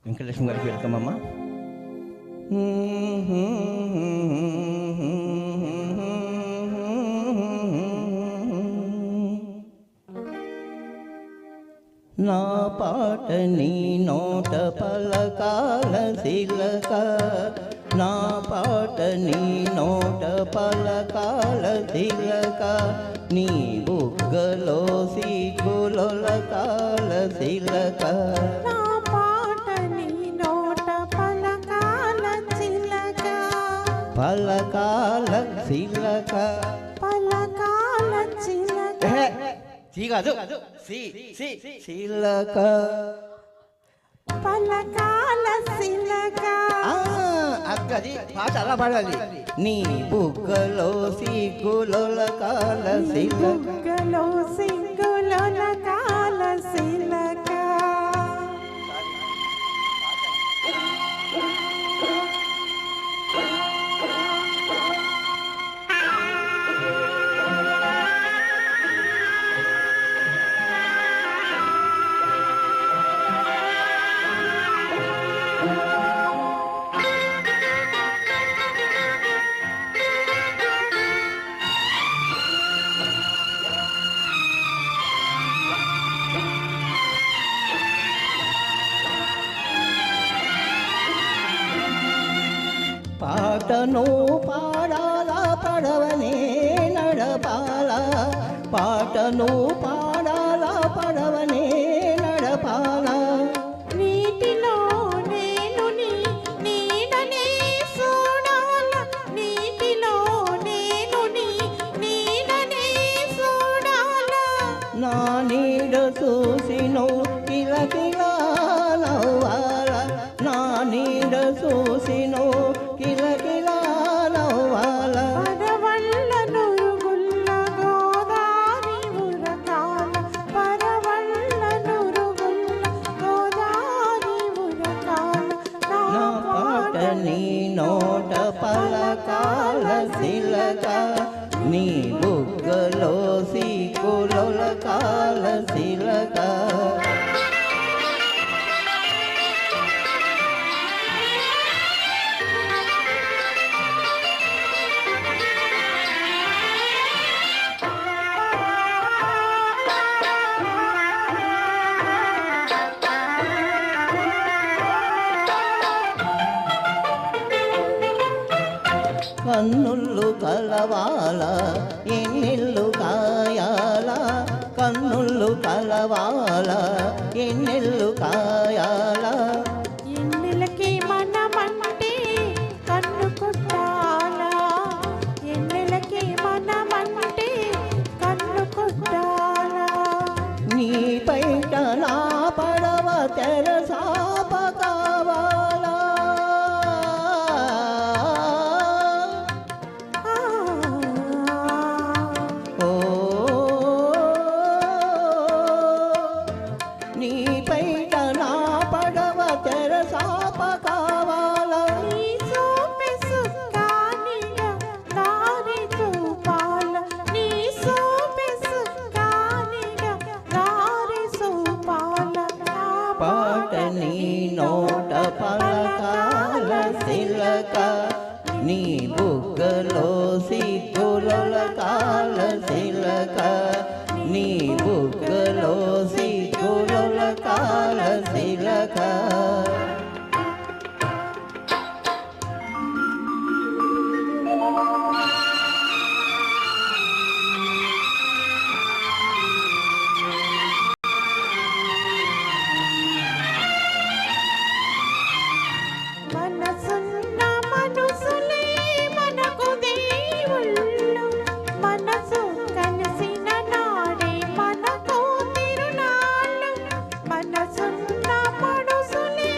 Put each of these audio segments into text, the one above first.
వెంకటలక్ష్మి గారికి వెల్కమ్ అమ్మా. నా పాట నీ నోట పలకాల శిలక, నా పాట నీ నోట పలకాల శిలక, నీ బుగ్గలో సిగ్గులొలకాల శిలక. నా పాట నీ నోట పలకాల చిలక, పలకాల శిలక, పలకాల చిలక. సి కాదు శిలక, పలకాల శిలక. అక్కది పాట అలా పాడాలి. నీ బుగ్గలో సిగ్గులొలకాల శిలక, బుగ్గలో సిగ్గులొలకాల శిలక. పాటను పాడాలా పడవనే నడపాల, పాటను పాడాలా పడవనే నడపాల. నీటిలో నేను నీ నీడనే చూడాల, నీటిలో నేను నీ నీడనే చూడాల. నా నీడ చూసి నువ్వు కిలకిలా నవ్వాల, నా నీడ చూసి నువ్వు కిలకిలా నవ్వాల. పరవళ్ళ నురుగుల్ల గోదారి ఉరకాల, పరవళ్ళ నురుగుల్ల గోదారి ఉరకాల. నా పాట నీ నోట పలకాల శిలక, నీ బుగ్గలో సిగ్గులొలకాల శిలక. కన్నుళ్ళు కలవాల ఎన్నెళ్ళు కాయాల, కన్నుళ్ళు కలవాల ఎన్నెళ్ళు కాయాల. ఎన్నెలకి మనమంటే కన్ను కొట్టాలా, ఎన్నెలకి మనమంటే కన్ను కొట్టాలా. నీ పైట నా పడవ తెరసాప కావాలా, ఓ నీ పైట నా పడవ తెరసాప కావాలా. నీ చూపే సుక్కానిగా దారి చూపాల, నీ చూపే సుక్కానిగా దారి చూపాల. పాట నీ నోట పలకాల శిలక, నీ బుగ్గలో సిగ్గులొలకాల శిలక, నీ బుగ్గలో సిగ్గులొలకాల శిలక. మనసున్న మనుసులే మనకు దేవుళ్ళు, మనసు కలిసిన నాడే మనకు తిరునాళ్ళు. మనసున్న మనుసులే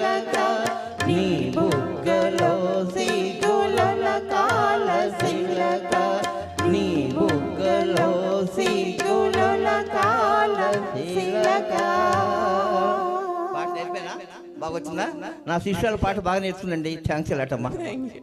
సిలక నీ బుగ్గలో సిగ్గుల కాల సిలక నీ బుగ్గలో సిగ్గుల కాల సిలక. పాట నేర్పేనా? బాగా వచ్చిందా? నా శిష్యుల పాట బాగా నేర్చుకుందండి. థ్యాంక్స్ ఎలాటమ్మా. Thank you.